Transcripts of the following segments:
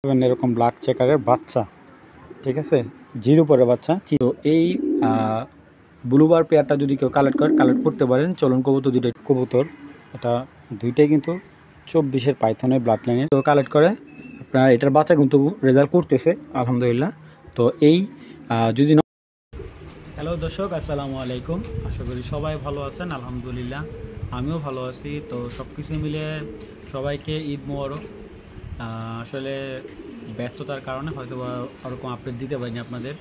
এরকম ব্ল্যাক চেকারের বাচ্চা, ঠিক আছে, জিরো পরে বাচ্চা। তো এই ব্লুবার পেয়ারটা যদি কেউ কালেক্ট করতে পারেন, চলুন কবুতর দুইটা কবুতর, এটা দুইটাই কিন্তু 24-এর পাইথনের ব্লাড লাইনে তো কালেক্ট করে। আপনার এটার বাচ্চা কিন্তু রেজাল্ট করতেছে আলহামদুলিল্লাহ। তো এই যদি হ্যালো দর্শক, আসসালামু আলাইকুম। আশা করি সবাই ভালো আছেন। আলহামদুলিল্লাহ আমিও ভালো আছি। তো সব কিছু মিলে সবাইকে ঈদ মোবারক। আসলে ব্যস্ততার কারণে হয়তো বা ওরকম আপডেট দিতে পারিনি আপনাদের।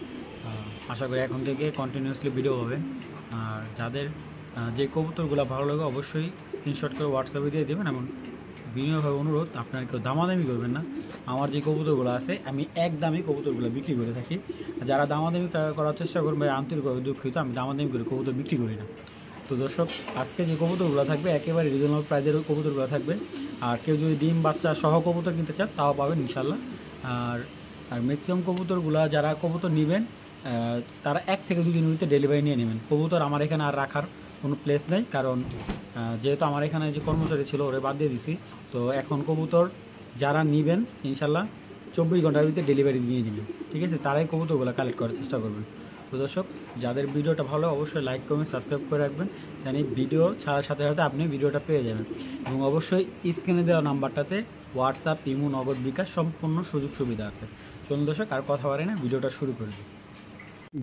আশা করি এখন থেকে কন্টিনিউয়াসলি ভিডিও হবে। আর যাদের যে কবুতরগুলো ভালো লাগে অবশ্যই স্ক্রিনশট করে হোয়াটসঅ্যাপে দিয়ে দেবেন। এবং বিনিয়োগভাবে অনুরোধ, আপনারা কেউ দামাদামি করবেন না। আমার যে কবুতরগুলো আছে আমি এক দামে কবুতরগুলো বিক্রি করে থাকি। যারা দামাদামি করার চেষ্টা করবে আন্তরিকভাবে দুঃখিত, আমি দামাদামি করে কবুতর বিক্রি করি না। তো দর্শক, আজকে যে কবুতরগুলো থাকবে একেবারে রিজনেবল প্রাইজের কবুতরগুলো থাকবে। আর কেউ যদি ডিম বাচ্চা সহ কবুতর কিনতে চান তাও পাবেন ইনশাল্লাহ। আর ম্যাক্সিমাম কবুতরগুলো যারা কবুতর নেবেন তারা 1 থেকে 2 দিনের ভিতরে ডেলিভারি নিয়ে নেবেন। কবুতর আমার এখানে আর রাখার কোনো প্লেস নেই, কারণ যেহেতু আমার এখানে যে কর্মচারী ছিল ওরে বাদ দিয়ে দিছি। তো এখন কবুতর যারা নেবেন ইনশাল্লাহ 24 ঘন্টার ভিতরে ডেলিভারি নিয়ে নেবেন, ঠিক আছে। তারাই কবুতরগুলো কালেক্ট করার চেষ্টা করবেন। তো দর্শক, যাদের ভিডিওটা ভালো অবশ্যই লাইক কমেন্ট সাবস্ক্রাইব করে রাখবেন, জানি ভিডিও ছাড়ার সাথে সাথে আপনি ভিডিওটা পেয়ে যাবেন। এবং অবশ্যই স্ক্রিনে দেওয়া নাম্বারটাতে হোয়াটসঅ্যাপ, ইমো, নগদ, বিকাশ সম্পূর্ণ সুযোগ সুবিধা আছে। চলুন দর্শক, আর কথা বাড়ি না, ভিডিওটা শুরু করে দিই।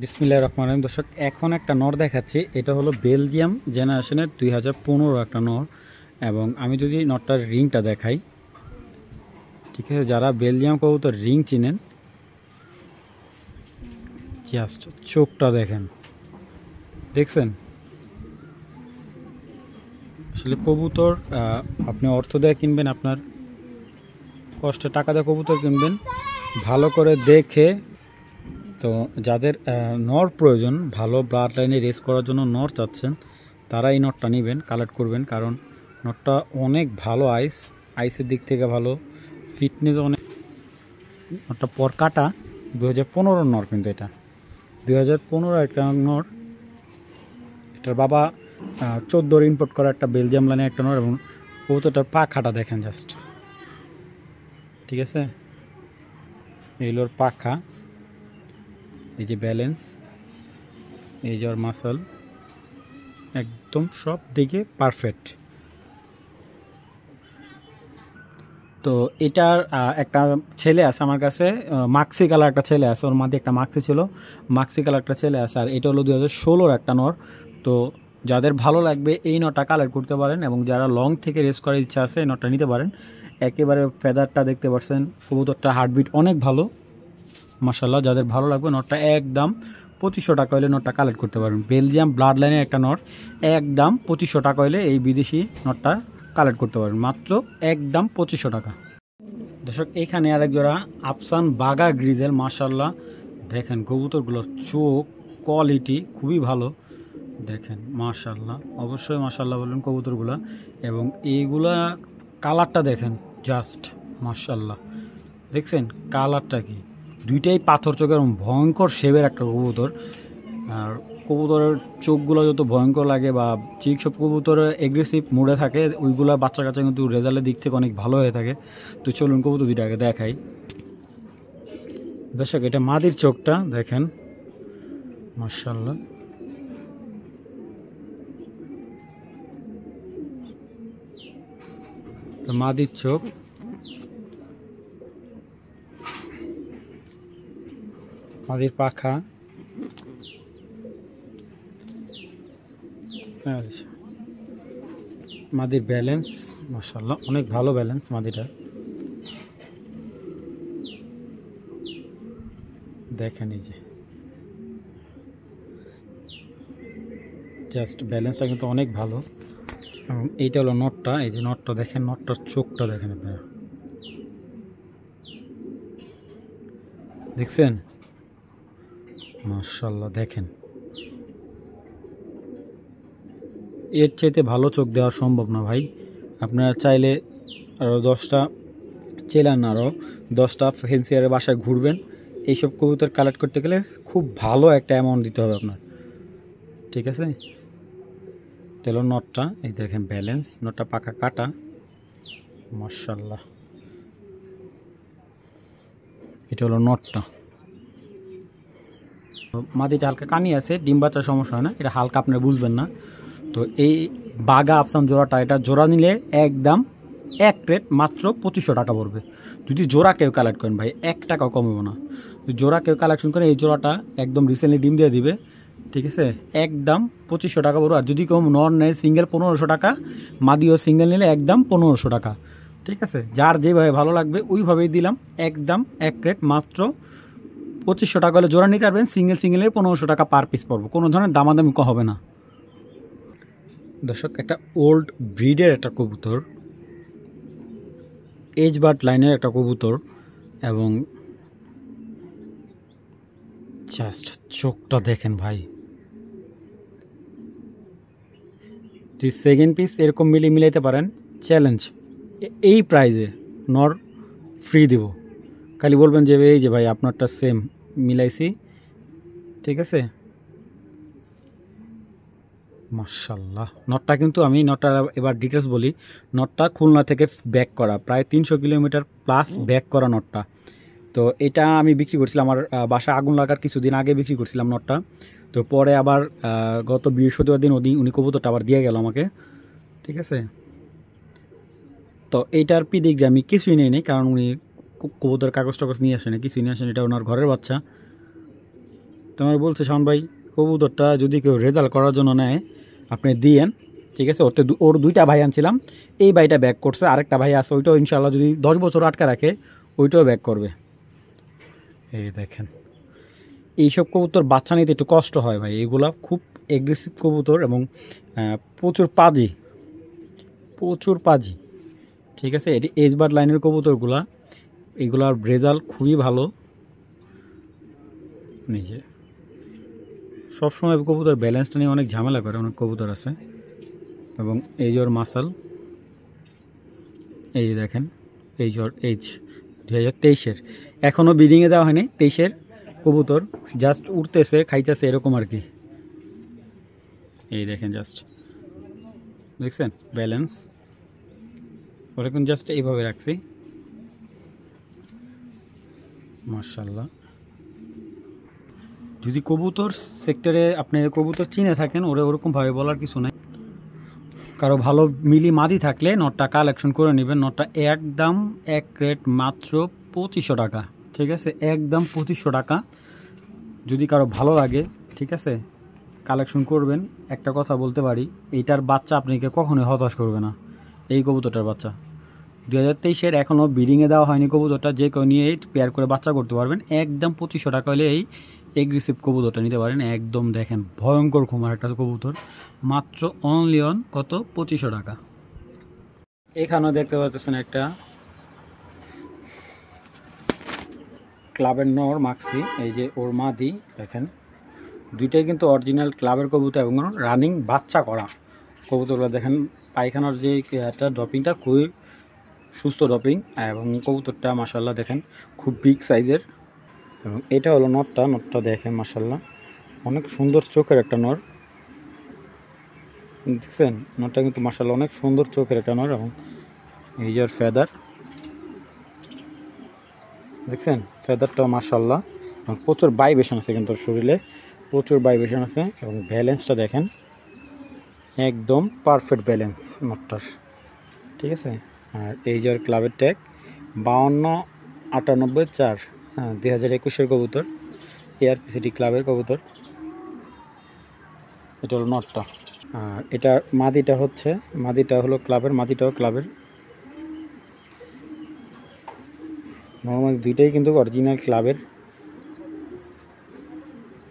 বিসমিল্লাহির রহমানির রহিম। দর্শক, এখন একটা নর দেখাচ্ছি। এটা হলো বেলজিয়াম জেনারেশনের 2015 একটা নর। এবং আমি যদি নরটার রিংটা দেখাই, ঠিক আছে, যারা বেলজিয়াম কবুতর রিং চিনেন, জাস্ট চোখটা দেখেন, দেখছেন। আসলে কবুতর আপনি অর্থ দিয়ে কিনবেন, আপনার কষ্টে টাকা দিয়ে কবুতর কিনবেন, ভালো করে দেখে। তো যাদের নর প্রয়োজন, ভালো ব্লাড লাইনে রেস করার জন্য নর চাচ্ছেন, তারা এই নটটা নেবেন, কালেক্ট করবেন। কারণ নটটা অনেক ভালো, আইসের দিক থেকে ভালো, ফিটনেস অনেক। নটটা পর কাটা 2015 নর, কিন্তু এটা 2015 একটা নর। এটার বাবা 14 ইম্পোর্ট করা একটা বেলজিয়াম লাইনে একটা নর। এবং কবুতরটার পা খাটা দেখেন জাস্ট, ঠিক আছে। এইগুলোর পাখা, এই যে ব্যালেন্স, এই যে ওর মাসল, একদম সব দিকে পারফেক্ট। তো এটার একটা ছেলে আছে আমার কাছে, মাক্সি কালার একটা ছেলে আছে, ওর মাঝে একটা মাক্সি ছিল, মাক্সি কালার একটা ছেলে আছে। আর এটা হলো 2016 একটা নর। তো যাদের ভালো লাগবে এই নটটা কালেক্ট করতে পারেন। এবং যারা লং থেকে রেস করার ইচ্ছা আছে এই নটটা নিতে পারেন। একেবারে ফেদারটা দেখতে পাচ্ছেন, কবুতরটা হার্টবিট অনেক ভালো মাশাল্লাহ। যাদের ভালো লাগবে নটটা একদম 2500 টাকা হলে নটটা কালেক্ট করতে পারবেন। বেলজিয়াম ব্লাড লাইনের একটা নট, একদম 2500 টাকা হলে এই বিদেশি নটটা কালেক্ট করতে পারবেন, মাত্র একদম 2500 টাকা। দর্শক, এখানে আরেক জোড়া আফসান বাগা গ্রিজেল, মাশাল্লাহ দেখেন কবুতরগুলোর চোখ কোয়ালিটি খুবই ভালো, দেখেন মাশাল্লাহ। অবশ্যই মাশাল্লাহ বলবেন কবুতরগুলা। এবং এইগুলা কালারটা দেখেন জাস্ট মাশাল্লাহ, দেখছেন কালারটা কি, দুইটাই পাথর চোখের ভয়ঙ্কর শেপের একটা কবুতর। আর কবুতরের চোখগুলো যত ভয়ঙ্কর লাগে বা যেসব কবুতর এগ্রেসিভ মুডে থাকে ওইগুলো বাচ্চা কাচ্চা কিন্তু রেজাল্টের দিক থেকে অনেক ভালো হয়ে থাকে। তো চলুন কবুতর দুইটাকে দেখাই। দর্শক, এটা মাদির চোখটা দেখেন মাশাআল্লাহ, তো মাদির চোখ, মাদির পাখা, মাদির ব্যালেন্স মাশাআল্লাহ অনেক ভালো ব্যালেন্স মাদিটা, দেখেন এই যে জাস্ট ব্যালেন্সটা কিন্তু অনেক ভালো। এবং এইটা হলো নটটা, এই যে নটটা দেখেন, নটটার চোখটা দেখেন আপনারা, দেখছেন মাশাআল্লাহ। দেখেন এর চাইতে ভালো চোখ দেওয়া সম্ভব না ভাই। আপনারা চাইলে আরও 10টা চেলান, আরও 10টা ফেন্সিয়ারের বাসায় ঘুরবেন, এইসব কবুতর কালেক্ট করতে গেলে খুব ভালো একটা অ্যামাউন্ট দিতে হবে আপনার, ঠিক আছে। তেল নটটা এই দেখেন ব্যালেন্স, নটটা পাকা কাটা মাশাআল্লাহ। এটা হলো নটটা। মাদিটা হালকা কানি আছে, ডিম বাচ্চার সমস্যা হয় না, এটা হালকা আপনারা বুঝবেন না। তো এই বাঘা আফসান জোড়াটা, এটা জোড়া নিলে একদম এক রেট মাত্র 2500 টাকা পড়বে। যদি জোড়া কেউ কালেক্ট করেন ভাই 1 টাকাও কমবে না। যদি জোড়া কেউ কালেকশন করেন এই জোড়াটা একদম রিসেন্টলি ডিম দিয়ে দিবে, ঠিক আছে, একদম 2500 টাকা পড়বে। আর যদি কেউ নর নেয় সিঙ্গেল 1500 টাকা, মাদিও সিঙ্গেল নিলে একদম 1500 টাকা, ঠিক আছে। যার যেভাবে ভালো লাগবে ওইভাবেই দিলাম, একদম এক রেট মাত্র 2500 টাকা হলে জোড়া নিতে পারবেন, সিঙ্গেল সিঙ্গেলে 1500 টাকা পার পিস পড়বে, কোনো ধরনের দামাদামি হবে না। দর্শক, একটা ওল্ড ব্রিডের একটা কবুতর, এজ বার্ড লাইনের একটা কবুতর, এবং জাস্ট চোখটা দেখেন ভাই। যদি সেকেন্ড পিস এরকম মিলাইতে পারেন, চ্যালেঞ্জ এই প্রাইজে নর ফ্রি দিব। খালি বলবেন যে এই যে ভাই আপনারটা সেম মিলাইছি, ঠিক আছে। মাশাল্লাহ, নটটা কিন্তু আমি নটটা এবার ডিটেলস বলি। নটটা খুলনা থেকে ব্যাক করা, প্রায় 300 কিলোমিটার প্লাস ব্যাক করা নটটা। তো এটা আমি বিক্রি করছিলাম, আমার বাসায় আগুন লাগার কিছুদিন আগে বিক্রি করছিলাম নটটা। তো পরে আবার গত বৃহস্পতিবার দিন উনি কবুতরটা আবার দিয়ে গেল আমাকে, ঠিক আছে। তো এইটার পিডিগ্রি আমি কিছুই নেই, কারণ উনি কবুতর কাগজ টাগজ নিয়ে আসেনি, কিছুই নিয়ে আসেন, এটা ওনার ঘরের বাচ্চা। তোমার বলছে শাওন ভাই, কবুতরটা যদি কেউ রেজাল্ট করার জন্য নেয় আপনি দিয়েন, ঠিক আছে। ওর দুইটা ভাই আনছিলাম, এই ভাইটা ব্যাক করছে, আরেকটা ভাই আছে, ওইটাও ইনশাল্লাহ যদি 10 বছর আটকা রাখে ওইটাও ব্যাক করবে। এই দেখেন, এইসব কবুতর বাচ্চা নিতে একটু কষ্ট হয় ভাই, এগুলা খুব এগ্রেসিভ কবুতর এবং প্রচুর পাজি, ঠিক আছে। এটি এজ বার্ড লাইনের কবুতরগুলা, এগুলার রেজাল্ট খুবই ভালো। নিজে সবসময় কবুতর ব্যালেন্সটা নিয়ে অনেক ঝামেলা করে, অনেক কবুতর আছে। এবং এই যে ওর মাসাল, এই দেখেন, এই যে ওর এজ 2023-এর, এখনও ব্রিডিংয়ে দেওয়া হয়নি, 23-এর কবুতর, জাস্ট উঠতেছে খাইতেছে এরকম আর কি। এই দেখেন, জাস্ট দেখছেন ব্যালেন্স, ওরা কিন্তু জাস্ট এইভাবে রাখছি। মাশাআল্লাহ। যদি কবুতর সেক্টরে আপনি কবুতর চিনে থাকেন, ওরা ওরকমভাবে বলার কিছু নাই। কারো ভালো মিলি মাদি থাকলে নটটা কালেকশন করে নেবেন। নটটা একদম এক রেট মাত্র 2500 টাকা, ঠিক আছে, একদম 2500 টাকা। যদি কারো ভালো লাগে, ঠিক আছে, কালেকশন করবেন। একটা কথা বলতে পারি, এইটার বাচ্চা আপনাকে কখনোই হতাশ করবে না। এই কবুতরটার বাচ্চা 2023-এর, এখনও ব্রিডিংয়ে দেওয়া হয়নি কবুতরটা, যে কেউ নিয়ে পেয়ার করে বাচ্চা করতে পারবেন। একদম 2500 টাকা হলে এই এগ্রেসিভ কবুতরটা নিতে পারেন। একদম দেখেন ভয়ঙ্কর খুমার একটা কবুতর, মাত্র অনলি অন কত 2500 টাকা। এখানেও দেখতে পাচ্ছেন একটা ক্লাবের নর মাক্সি, এই যে ওর মাদি দেখেন, দুইটাই কিন্তু অরিজিনাল ক্লাবের কবুতর এবং রানিং বাচ্চা করা কবুতরগুলো দেখেন। পায়খানার যে একটা ড্রপিংটা খুবই সুস্থ ড্রপিং, এবং কবুতরটা মাশাল্লাহ দেখেন খুব বিগ সাইজের। এবং এটা হলো নটটা দেখেন মাশাল্লাহ অনেক সুন্দর চোখের একটা নর, দেখছেন নটটা কিন্তু মাশাল্লাহ অনেক সুন্দর চোখের একটা নর। এবং এই যে ফেদার দেখছেন, ফেদারটাও মাশাল্লাহ, এবং প্রচুর ভাইব্রেশন আছে কিন্তু শরীরে, প্রচুর ভাইব্রেশন আছে। এবং ব্যালেন্সটা দেখেন একদম পারফেক্ট ব্যালেন্স নটটার, ঠিক আছে। আর এই যে ক্লাবের ট্যাগ 5298-4, হ্যাঁ 2021-এর কবুতর, এআরপিসিটি ক্লাবের কবুতর। এটা হলো নটটা। আর এটা মাদিটা হলো ক্লাবের, মাদিটাও ক্লাবের। নর্মাল দুইটাই কিন্তু অরিজিনাল ক্লাবের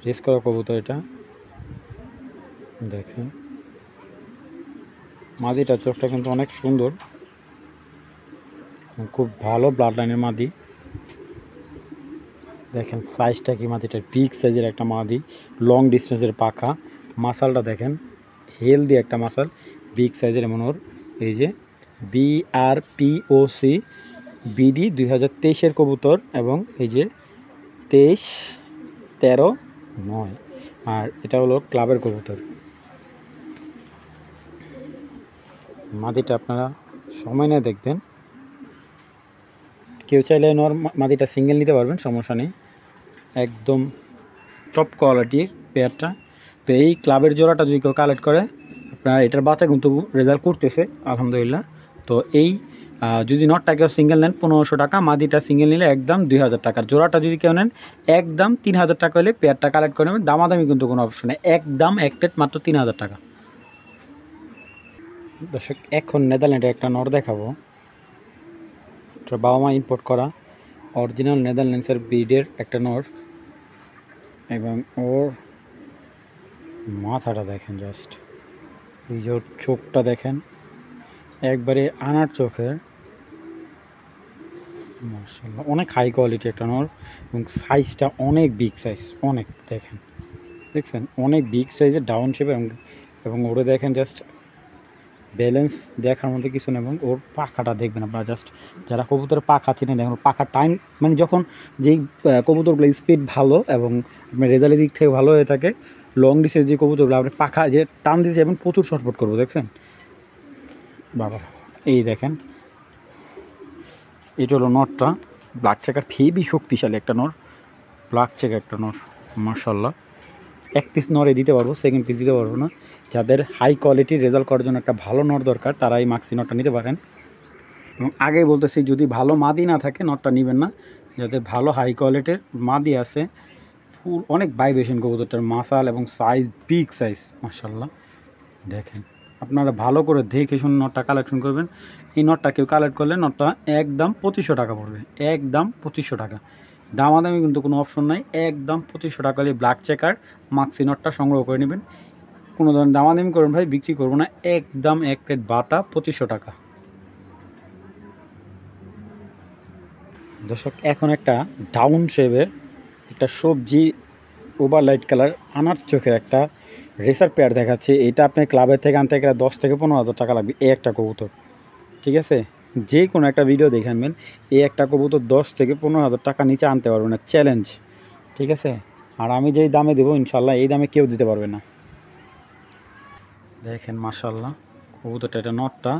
রেস করা কবুতর। এটা দেখেন মাদিটার চোখটা কিন্তু অনেক সুন্দর, খুব ভালো ব্লাড লাইনের মাদি। দেখেন সাইজটা কি, মাদিটার বিগ সাইজের একটা মাদি, লং ডিস্টেন্সের পাখা, মাসালটা দেখেন হেলদি একটা মাসাল, বিগ সাইজের এমন ওর। এই যে BRPOC BD 2023-এর কবুতর, এবং এই যে 23-13-9, আর এটা হলো ক্লাবের কবুতর। মাদিটা আপনারা সময় নিয়ে দেখবেন, কেউ চাইলে নর মাদিটা সিঙ্গেল নিতে পারবেন, সমস্যা নেই, একদম টপ কোয়ালিটির পেয়ারটা। তো এই ক্লাবের জোড়াটা যদি কেউ কালেক্ট করে, আপনার এটার বাচ্চা কিন্তু রেজাল্ট করতেছে আলহামদুলিল্লাহ। তো এই যদি নটটা কেউ সিঙ্গেল নেন 1500 টাকা, মাদিটা সিঙ্গেল নিলে একদম 2000 টাকা, জোড়াটা যদি কেউ নেন একদম 3000 টাকা হলে পেয়ারটা কালেক্ট করে নেবেন। দামাদামি কিন্তু কোনো অপশন নেই, একদম এক প্লেট মাত্র 3000 টাকা। দর্শক এখন নেদারল্যান্ডের একটা নর দেখাবো, এটা বাবা মা ইম্পোর্ট করা অরিজিনাল নেদারল্যান্ডসের ব্রিডের একটা নর, এবং ওর মাথাটা দেখেন, জাস্ট এই যে ওর চোখটা দেখেন, একবারে আনার চোখের, মাশাআল্লাহ অনেক হাই কোয়ালিটি একটা নর, এবং সাইজটা অনেক বিগ সাইজ, অনেক দেখেন, দেখছেন অনেক বিগ সাইজের ডাউন শেপ, এবং ওরে দেখেন জাস্ট ব্যালেন্স দেখার মধ্যে কিছু নেই। এবং ওর পাখাটা দেখবেন আপনারা, জাস্ট যারা কবুতরের পাখা চিনে দেখেন, ওর পাখার টাইম মানে যখন যেই কবুতরগুলো স্পিড ভালো এবং আপনার রেজাল্টের দিক থেকে ভালো হয়ে থাকে, লং ডিস্টেন্স যে কবুতরগুলো আপনি পাখা যে টান দিতে যাবেন প্রচুর শর্টপট করবো, দেখছেন বাবা। এই দেখেন এটা হলো নটটা, ব্ল্যাক চেকার, হেবি শক্তিশালী একটা নর, ব্ল্যাক চেকার একটা নর, মাশাআল্লাহ। এক পিস নরে দিতে পারবো, সেকেন্ড পিস দিতে পারবো না। যাদের হাই কোয়ালিটির রেজাল্ট করার জন্য একটা ভালো নর দরকার, তারা এই মাক্সি নটটা নিতে পারেন। এবং আগেই বলতেছি, যদি ভালো মাদি না থাকে নটটা নেবেন না। যাদের ভালো হাই কোয়ালিটির মাদি আছে, ফুল অনেক ভাইব্রেশন কবুতরটার মাসাল এবং সাইজ বিগ সাইজ, মাশাআল্লাহ দেখেন। আপনারা ভালো করে দেখে শুনে নটটা কালেকশন করবেন। এই নটটা কেউ কালেক্ট করলে নটটা একদম 2500 টাকা পড়বে, একদম 2500 টাকা, দামাদামি কিন্তু কোনো অপশন নাই, একদম 2500 টাকা হলে ব্ল্যাক চেকার মাক্সি নটটা সংগ্রহ করে নেবেন। কোনো ধরনের দামাদামি করবেন ভাই, বিক্রি করবো না, একদম এক প্লেট বাটা 2500 টাকা। দর্শক এখন একটা ডাউন শেপের একটা সবজি ওভারলাইট কালার আনার চোখের একটা রেসার পেয়ার দেখাচ্ছে। এটা আপনি ক্লাবের থেকে আনতে গেলে 10 থেকে 15,000 টাকা লাগবে এই একটা কবুতর, ঠিক আছে? যে কোনো একটা ভিডিও দেখে আনবেন, এই একটা কবুতর 10 থেকে 15,000 টাকা নিচে আনতে পারবে না, চ্যালেঞ্জ, ঠিক আছে? আর আমি যেই দামে দেবো ইনশাল্লাহ এই দামে কেউ দিতে পারবে না। দেখেন মাশাআল্লাহ কবুতরটা, এটা নটটা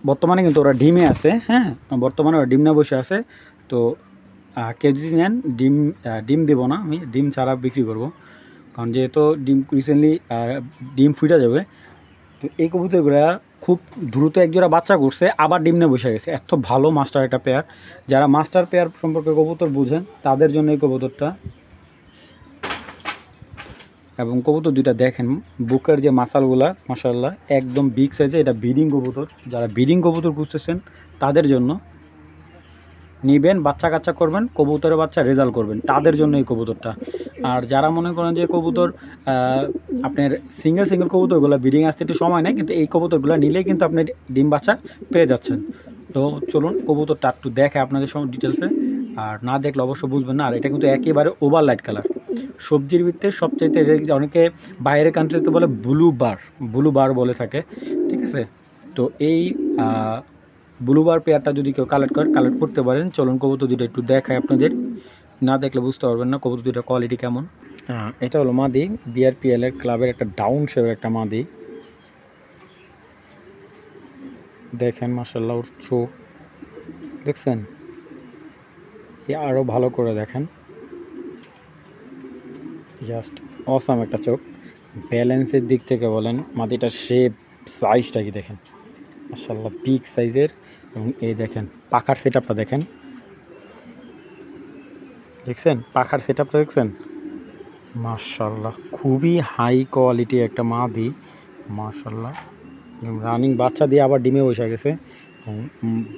বর্তমানে কিন্তু ওরা ডিমে আছে, হ্যাঁ বর্তমানে ওরা ডিম না বসে আছে। তো কেউ যদি নেন ডিম দেবো না, আমি ডিম ছাড়া বিক্রি করব, কারণ যেহেতু ডিম রিসেন্টলি ডিম ফুটে যাবে। তো এই কবুতরগুলো খুব দ্রুত একজোড়া বাচ্চা করছে, আবার ডিম নিয়ে বসে গেছে, এত ভালো মাস্টার একটা পেয়ার। যারা মাস্টার পেয়ার সম্পর্কে কবুতর বুঝেন তাদের জন্য এই কবুতরটা। এবং কবুতর দুইটা দেখেন, বুকের যে মাসালগুলা মাশাআল্লাহ একদম বিগ সাইজে, এটা ব্রিডিং কবুতর। যারা ব্রিডিং কবুতর খুঁজতেছেন তাদের জন্য নেবেন, বাচ্চা কাচ্চা করবেন, কবুতরের বাচ্চা রেজাল্ট করবেন, তাদের জন্য এই কবুতরটা। আর যারা মনে করেন যে কবুতর আপনার সিঙ্গেল কবুতরগুলো ব্রিডিং আসতে একটু সময় নেয়, কিন্তু এই কবুতরগুলো নিলেই কিন্তু আপনি ডিম বাচ্চা পেয়ে যাচ্ছেন। তো চলুন কবুতরটা একটু দেখে আপনাদের সব ডিটেলসে, আর না দেখলে অবশ্য বুঝবেন না। আর এটা কিন্তু একেবারে ওভারলাইট কালার, সবজির ভিতরে সবচাইতে অনেকে বাইরের কান্ট্রিতে বলে ব্লু বার বলে থাকে, ঠিক আছে? তো এই ব্লুবার পেয়ারটা যদি কেউ কালেক্ট করতে পারেন। চলুন কবুতর দুটো একটু দেখায় আপনাদের, না দেখলে বুঝতে পারবেন না কবুতর দুটোর কোয়ালিটি কেমন। এটা হলো মাদি, বিআরপিএল এর ক্লাবের একটা ডাউন শেপের একটা মাদি, দেখেন মাশাআল্লাহ ওর চোখ দেখছেন, আরও ভালো করে দেখেন, জাস্ট অসাম একটা চোখ। ব্যালেন্সের দিক থেকে বলেন, মাদিটার শেপ সাইজটা কি দেখেন, মাশাআল্লাহ বিগ সাইজের। এবং এই দেখেন পাখার সেটআপটা দেখেন, দেখছেন পাখার সেটআপটা দেখছেন, মাশাআল্লাহ খুবই হাই কোয়ালিটি একটা মাদি, মাশাআল্লাহ রানিং বাচ্চা দিয়ে আবার ডিমে বসে গেছে।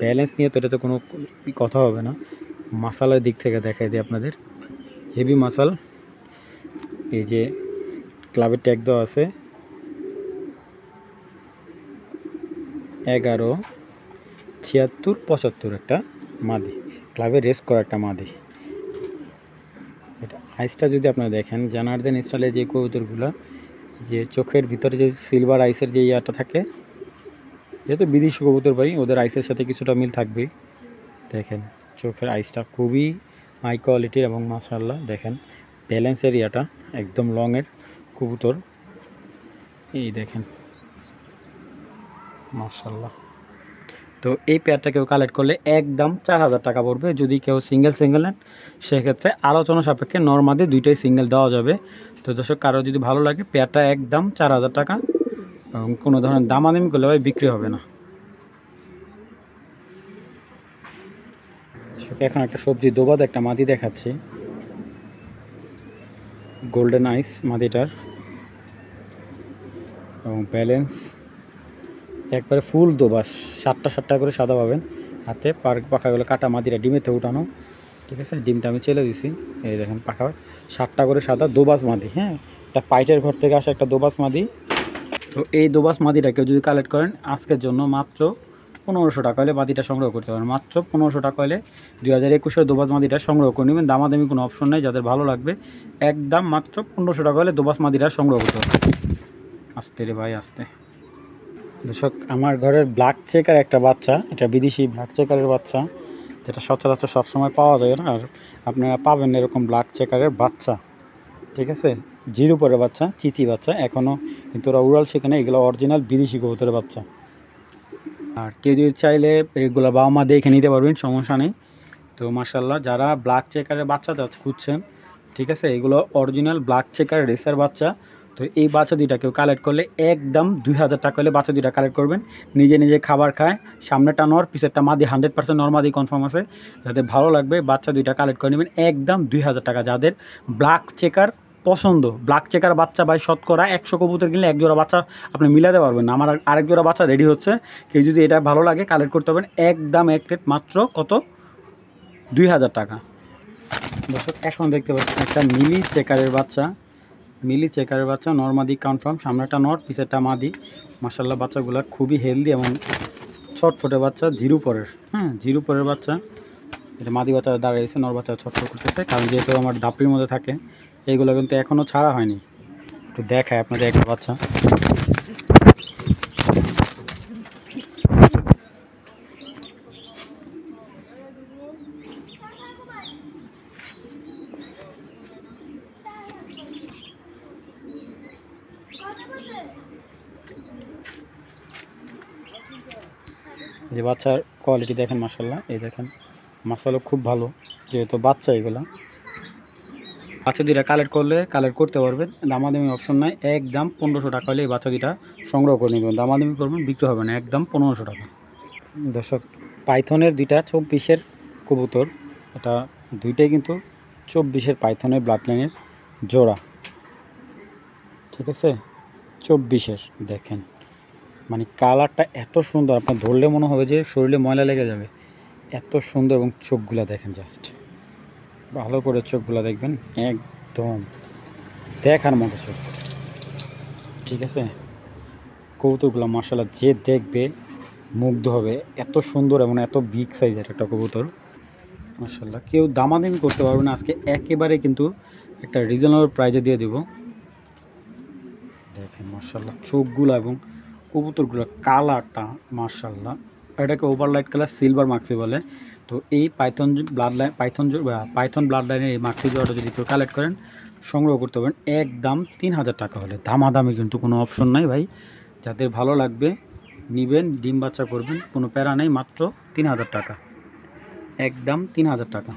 ব্যালেন্স নিয়ে তো এটাতে কোনো কথা হবে না। মাসালের দিক থেকে দেখাই দিই আপনাদের, হেভি মাসাল। এই যে ক্লাবের ট্যাগ দেওয়া আছে 117675 একটা মাদি, ক্লাবে রেস করা একটা মাদি। এটা আইসটা যদি আপনারা দেখেন, জানার্দেন স্টাইলে যে কবুতরগুলো, যে চোখের ভিতরে যে সিলভার আইসের যে ইয়াটা থাকে, যেহেতু বিদেশি কবুতর ভাই ওদের আইসের সাথে কিছুটা মিল থাকবেই। দেখেন চোখের আইসটা খুবই হাই কোয়ালিটির, এবং মাশাআল্লাহ দেখেন ব্যালেন্স এরিয়াটা একদম লংয়ের কবুতর। এই দেখেন মাশাআল্লাহ তো এই পেয়ারটা কেউ কালেক্ট করলে একদম 4000 টাকা পড়বে। যদি কেউ সিঙ্গেল নেন সেক্ষেত্রে আলোচনা সাপেক্ষে নর্মাদি দুইটাই সিঙ্গেল দেওয়া যাবে। তো দর্শক কারো যদি ভালো লাগে পেয়ারটা একদম 4000 টাকা, এবং কোনো ধরনের দামাদামি করলে ভাই বিক্রি হবে না। এখন একটা সবজি দোবাদ একটা মাদি দেখাচ্ছি, গোল্ডেন আইস মাদিটার, এবং ব্যালেন্স একবারে ফুল দোবাস, 7টা করে সাদা পাবেন হাতে, পাখাগুলো কাটা মাদিরা ডিমেতে উঠানো, ঠিক আছে। ডিমটা আমি চেলে দিছি, এই দেখেন পাখা 7টা করে সাদা দোবাস মাদি। হ্যাঁ, এটা পাইটের ঘর থেকে আসা একটা দোবাস মাদি। তো এই দোবাস মাদিটা কেউ যদি কালেক্ট করেন আজকের জন্য মাত্র 1500 টাকা হলে মাদিটা সংগ্রহ করতে পারেন। মাত্র 1500 টাকা হলে 2021-এর দোবাস মাদিটা সংগ্রহ করে নেবেন। দামাদামি কোনো অপশন নেই, যাদের ভালো লাগবে একদম মাত্র 1500 টাকা হলে দোবাস মাদিটা সংগ্রহ করতে পারেন। আস্তে রে ভাই আস্তে। দর্শক আমার ঘরের ব্ল্যাক চেকার একটা বাচ্চা, এটা বিদেশি ব্ল্যাক চেকারের বাচ্চা, যেটা সচরাচর সবসময় পাওয়া যায় না, আর আপনারা পাবেন এরকম ব্ল্যাক চেকারের বাচ্চা, ঠিক আছে। জিরো পরে বাচ্চা, চিচি বাচ্চা, এখনও কিন্তু ওরা উড়াল শেখে না, এগুলো অরিজিনাল বিদেশি কবুতরের বাচ্চা। আর কেউ যদি চাইলে এগুলো বাবা মা দেখে নিতে পারবেন, সমস্যা নেই। তো মাশাল্লাহ যারা ব্ল্যাক চেকারের বাচ্চা খুঁজছেন, ঠিক আছে, এগুলো অরিজিনাল ব্ল্যাক চেকার রেসার বাচ্চা। তো এই বাচ্চা দুইটা কেউ কালেক্ট করলে একদম 2000 টাকা হলে বাচ্চা দুইটা কালেক্ট করবেন। নিজে খাবার খায়, সামনেটা নর পিছেরটা মাদি, 100% নর মাদি কনফার্ম আছে। যাদের ভালো লাগবে বাচ্চা দুইটা কালেক্ট করে নেবেন একদম 2000 টাকা। যাদের ব্ল্যাক চেকার পছন্দ, ব্ল্যাক চেকার বাচ্চা ভাই শতকরা 100 কবুতর কিনলে 1 জোড়া বাচ্চা আপনি মিলাতে পারবেন না। আমার আরেক জোড়া বাচ্চা রেডি হচ্ছে, কেউ যদি এটা ভালো লাগে কালেক্ট করতে পারবেন একদম এক রেট মাত্র কত 2000 টাকা। দর্শক এখন দেখতে পাচ্ছেন একটা মিলি চেকারের বাচ্চা, নর্মাদি কনফার্ম, সামনেটা নর পিছেরটা মাদি। মাশাল্লাহ বাচ্চাগুলো খুবই হেলদি এবং ছটফটে বাচ্চা, জিরো পরের, হ্যাঁ জিরো পরের বাচ্চা। এটা মাদি বাচ্চারা দাঁড়িয়েছে, নর বাচ্চা ছটফট করতেছে, কারণ যেহেতু আমার ডাপড়ির মধ্যে থাকে। এইগুলো কিন্তু এখনও ছাড়া হয়নি, একটু দেখায় আপনাদের একটা বাচ্চা। যে বাচ্চার কোয়ালিটি দেখেন মাশাল্লাহ, এই দেখেন মাশাল্লাহ খুব ভালো, যেহেতু বাচ্চা এগুলো। বাচ্চা দুইটা কালেক্ট করতে পারবেন, দামাদামি অপশন নাই, একদম 1500 টাকা হলে এই বাচ্চা দুইটা সংগ্রহ করে নেবেন। দামাদামি করবেন বিক্রি হবে না, একদম 1500 টাকা। দর্শক পাইথনের দুইটা 24-এর কবুতর, এটা দুইটাই কিন্তু 24-এর পাইথনের ব্লাড লাইনের জোড়া, ঠিক আছে। 24-এর দেখেন, মানে কালারটা এত সুন্দর, আপনার ধরলে মনে হবে যে শরীরে ময়লা লেগে যাবে, এত সুন্দর। এবং চোখগুলা দেখেন, জাস্ট ভালো করে চোখগুলা দেখবেন, একদম দেখার মতো চোখ, ঠিক আছে। কবুতরগুলো মাশাআল্লাহ যে দেখবে মুগ্ধ হবে, এত সুন্দর এবং এত বিগ সাইজের একটা কবুতর মাশাআল্লাহ। কেউ দামাদামি করতে পারবে না আজকে, একেবারে কিন্তু একটা রিজনেবল প্রাইজে দিয়ে দেব। দেখেন মাশাআল্লাহ চোখগুলো এবং কবুতরগুলো কালারটা মাশাআল্লাহ, এটাকে ওভারলাইট কালার সিলভার মাক্সি বলে। তো এই পাইথন ব্লাড লাইনের এই মাক্সি জোড়াটা যদি কেউ কালেক্ট করেন সংগ্রহ করতে পারেন একদম 3000 টাকা হলে। দামাদামি কিন্তু কোনো অপশন নাই ভাই, যাদের ভালো লাগবে নেবেন, ডিম বাচ্চা করবেন, কোনো প্যারা নেই, মাত্র 3000 টাকা, একদম 3000 টাকা।